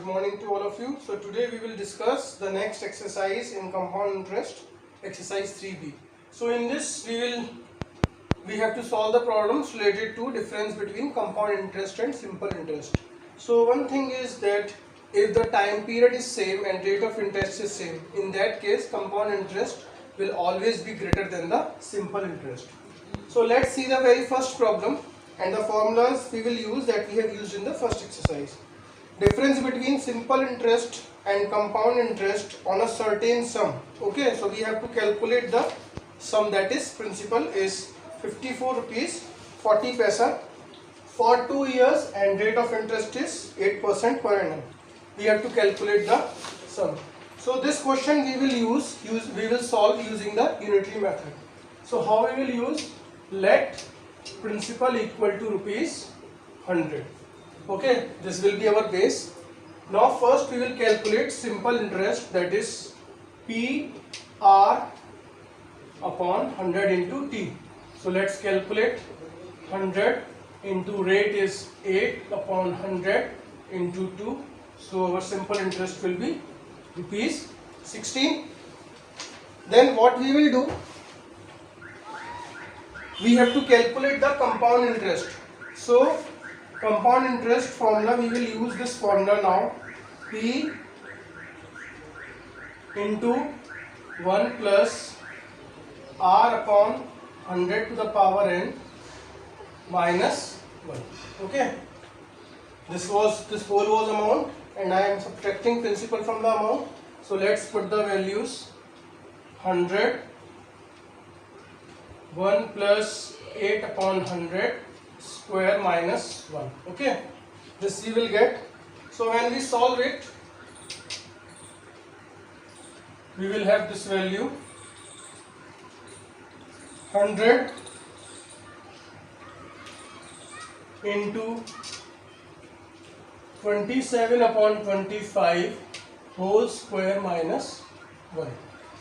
Good morning to all of you. So today we will discuss the next exercise in compound interest, exercise 3b. So in this we have to solve the problems related to difference between compound interest and simple interest. So one thing is that if the time period is same and rate of interest is same, in that case compound interest will always be greater than the simple interest. So let's see the very first problem and the formulas we will use that we have used in the first exercise. Difference between simple interest and compound interest on a certain sum. Okay, so we have to calculate the sum, that is principal is 54 rupees 40 paisa for 2 years and rate of interest is 8% per annum. We have to calculate the sum. So this question we will solve using the unitary method. So how we will use? Let principal equal to rupees 100. Okay, this will be our base. Now first we will calculate simple interest, that is PR upon 100 into T. So let's calculate 100 into rate is 8 upon 100 into 2. So our simple interest will be rupees 16. Then what we will do? We have to calculate the compound interest. So compound interest formula, we will use this formula now. P into 1 plus R upon 100 to the power n minus 1. Okay. This whole was amount and I am subtracting principal from the amount. So let's put the values. 100, 1 plus 8 upon 100 square minus 1. Okay, this we will get. So when we solve it, we will have this value 100 into 27 upon 25 whole square minus 1.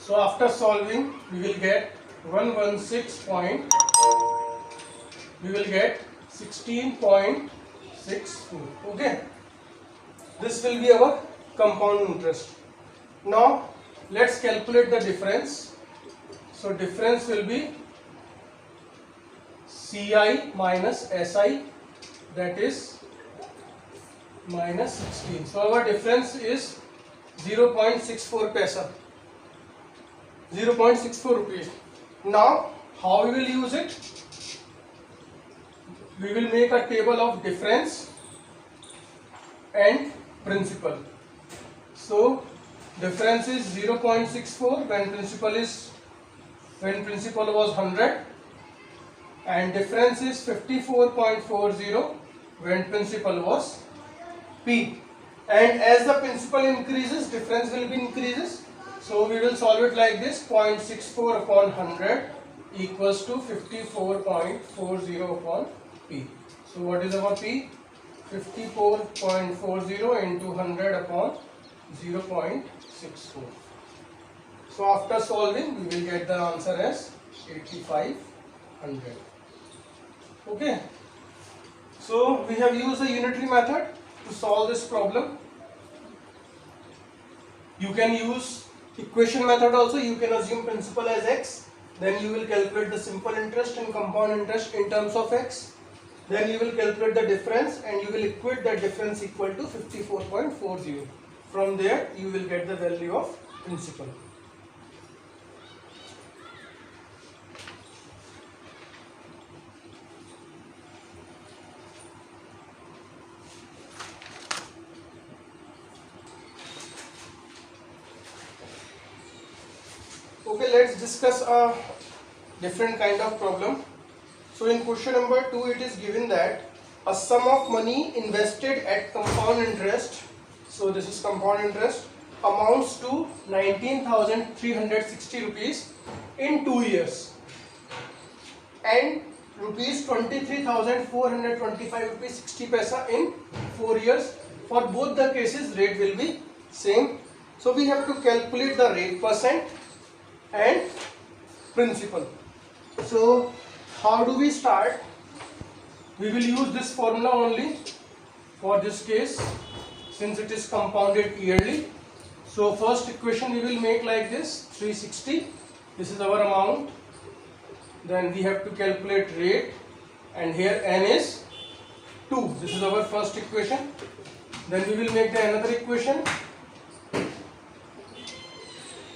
So after solving, we will get 116. We will get 16.64. Okay, this will be our compound interest. Now let's calculate the difference. So difference will be CI minus SI, that is minus 16. So our difference is 0.64 paisa, 0.64 rupees. Now how we will use it? We will make a table of difference and principal. So difference is 0.64 when principal was 100, and difference is 54.40 when principal was P. And as the principal increases, difference will be increases. So we will solve it like this: 0.64 upon 100 equals to 54.40 upon P. So what is our P? 54.40 into 100 upon 0.64. So after solving, we will get the answer as 8500. Okay. So we have used the unitary method to solve this problem. You can use equation method also. You can assume principal as x. Then you will calculate the simple interest and compound interest in terms of x. Then you will calculate the difference and you will equate that difference equal to 54.40. From there you will get the value of principal. Okay, let's discuss a different kind of problem. So in question number 2, it is given that a sum of money invested at compound interest, so this is compound interest, amounts to 19,360 rupees in 2 years and rupees 23,425 rupees 60 paisa in 4 years. For both the cases, rate will be same. So we have to calculate the rate percent and principal. So how do we start? We will use this formula only for this case. since it is compounded yearly. So first equation we will make like this, 360. This is our amount. Then we have to calculate rate, and here n is 2. This is our first equation. Then we will make the another equation.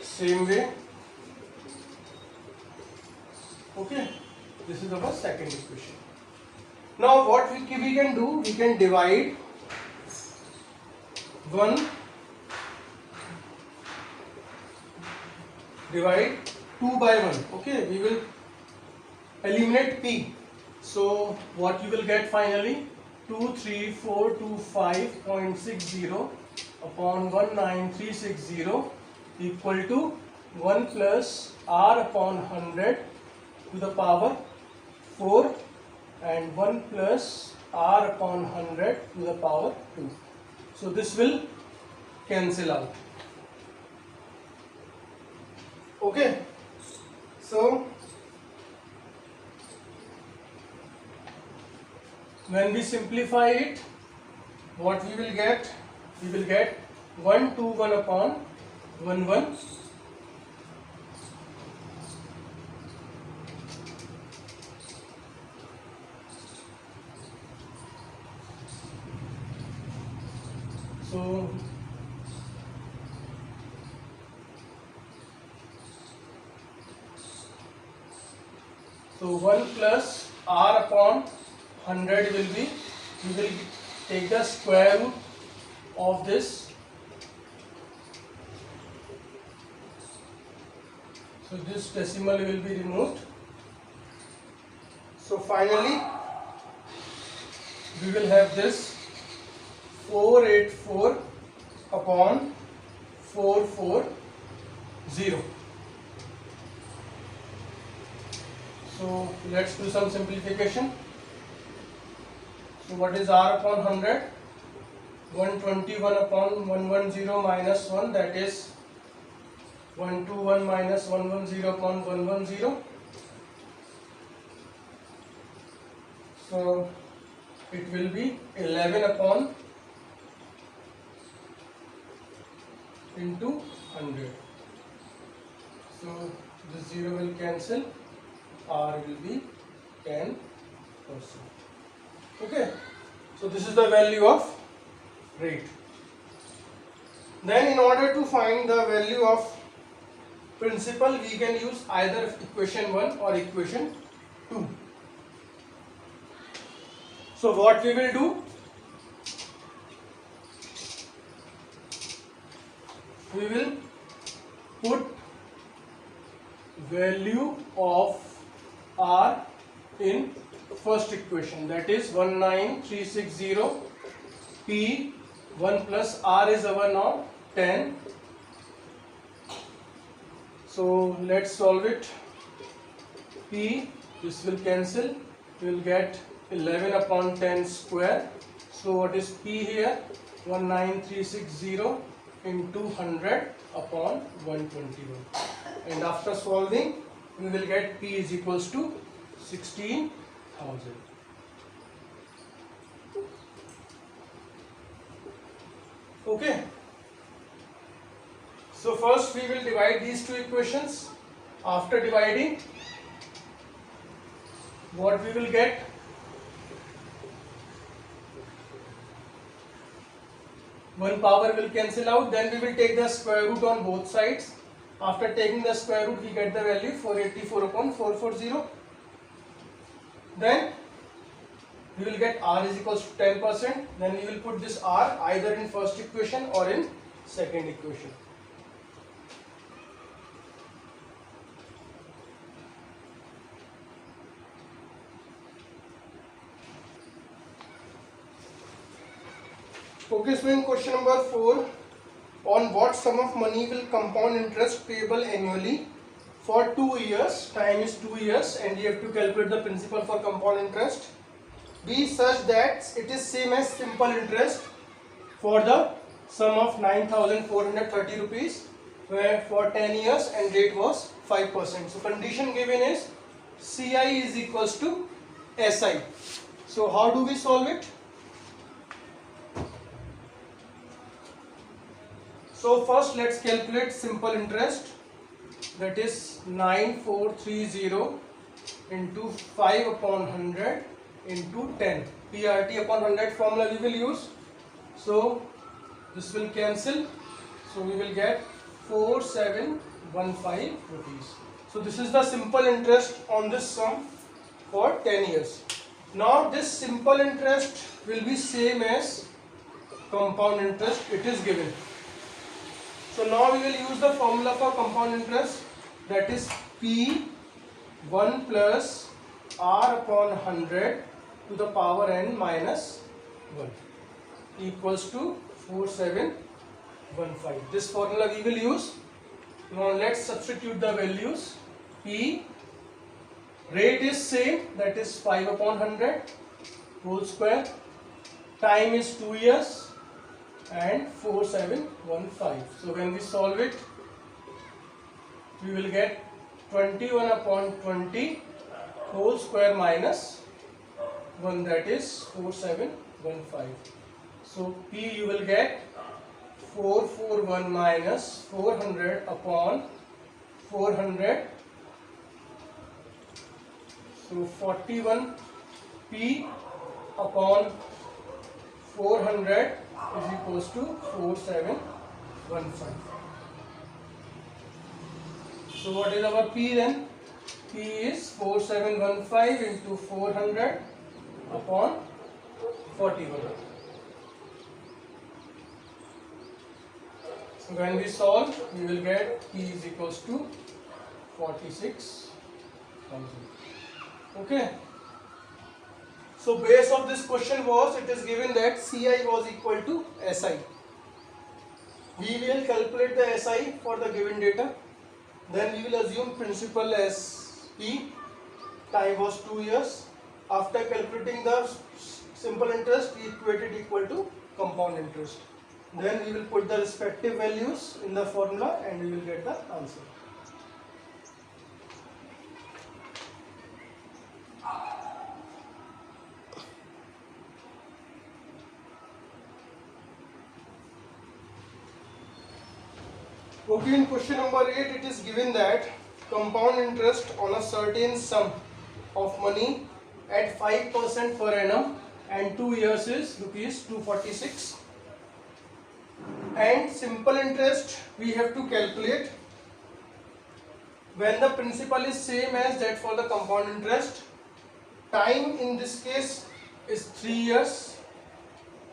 Same way. Okay. This is our second equation. Now what we can do, we can divide 2 by 1. Okay, we will eliminate p. So what you will get finally, 23425.60 upon 19360 equal to 1 plus r upon 100 to the power 4 and 1 plus r upon 100 to the power 2. So this will cancel out. Okay. So when we simplify it, what we will get? We will get 121 upon 11. So 1 plus r upon 100 will be, we will take the square root of this. So this decimal will be removed. So finally we will have this 484 upon 440. So let's do some simplification. So what is r upon 100? 121 upon 110 minus 1, that is 121 minus 110 upon 110. So it will be 11 upon into 100. So this 0 will cancel, r will be 10%. Okay, so this is the value of rate. Then in order to find the value of principal, we can use either equation 1 or equation 2. So what we will do, we will put value of r in first equation, that is 19360 p 1 plus r is our now 10. So let's solve it. P, this will cancel, we will get 11 upon 10 square. So what is p here? 19360 into 100 upon 121, and after solving we will get p is equals to 16,000. Okay, so first we will divide these two equations. After dividing, what we will get? One power will cancel out, then we will take the square root on both sides. After taking the square root, we get the value 484 upon 440. Then we will get r is equals to 10%. Then we will put this r either in first equation or in second equation. Okay, so in question number 4, on what sum of money will compound interest payable annually for 2 years? Time is 2 years, and you have to calculate the principal for compound interest. Be such that it is same as simple interest for the sum of 9,430 rupees, where for 10 years and rate was 5%. So condition given is CI is equals to SI. So how do we solve it? So first let's calculate simple interest, that is 9430 into 5 upon 100 into 10. PRT upon 100 formula we will use. So this will cancel. So we will get 4715 rupees. So this is the simple interest on this sum for 10 years. Now this simple interest will be same as compound interest, it is given. So now we will use the formula for compound interest, that is P1 plus R upon 100 to the power n minus 1 equals to 4715. This formula we will use. Now let's substitute the values. P rate is same, that is 5 upon 100 whole square. Time is 2 years and 4715. So when we solve it, we will get 21 upon 20 whole square minus 1, that is 4715. So P you will get 441 minus 400 upon 400. So 41 P upon 400 is equals to 4715. So what is our P then? P is 4715 into 400 upon 41. So when we solve, we will get P is equals to 46,000. Okay. So base of this question was, it is given that CI was equal to SI. We will calculate the SI for the given data. Then we will assume principal as P. Time was 2 years. After calculating the simple interest, we equate it equal to compound interest. Then we will put the respective values in the formula and we will get the answer. Okay, in question number 8 it is given that compound interest on a certain sum of money at 5% per annum and 2 years is rupees 246, and simple interest we have to calculate when the principal is same as that for the compound interest. Time in this case is 3 years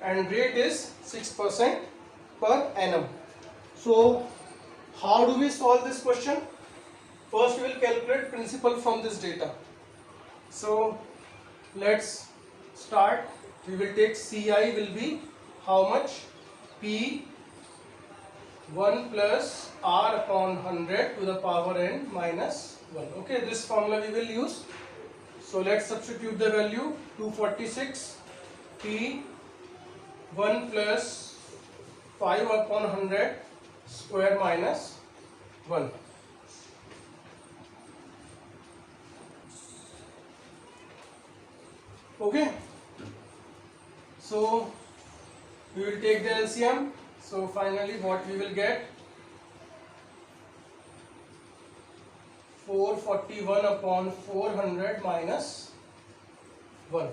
and rate is 6% per annum. So how do we solve this question? First we will calculate principal from this data. So let's start. We will take CI will be how much? P 1 plus R upon 100 to the power n minus 1. Okay, this formula we will use. So let's substitute the value. 246 P 1 plus 5 upon 100 square minus 1. Okay, so we will take the LCM. So finally what we will get? 441 upon 400 minus 1.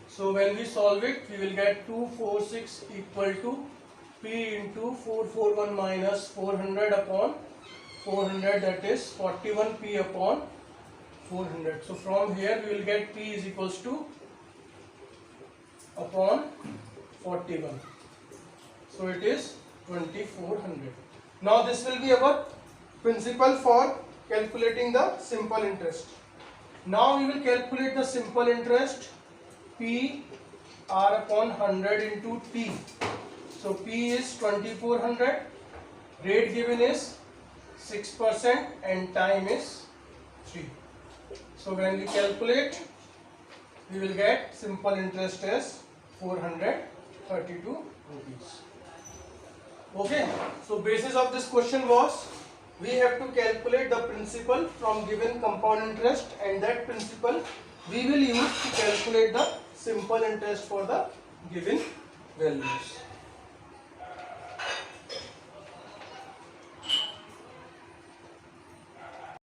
So when we solve it, we will get 246 equal to P into 441 minus 400 upon 400, that is 41 P upon 400. So from here we will get P is equals to upon 41. So it is 2400. Now this will be our principal for calculating the simple interest. Now we will calculate the simple interest P R upon 100 into T. So P is 2400, rate given is 6% and time is 3. So when we calculate, we will get simple interest as 432 rupees. Okay, so basis of this question was, we have to calculate the principal from given compound interest, and that principal we will use to calculate the simple interest for the given values.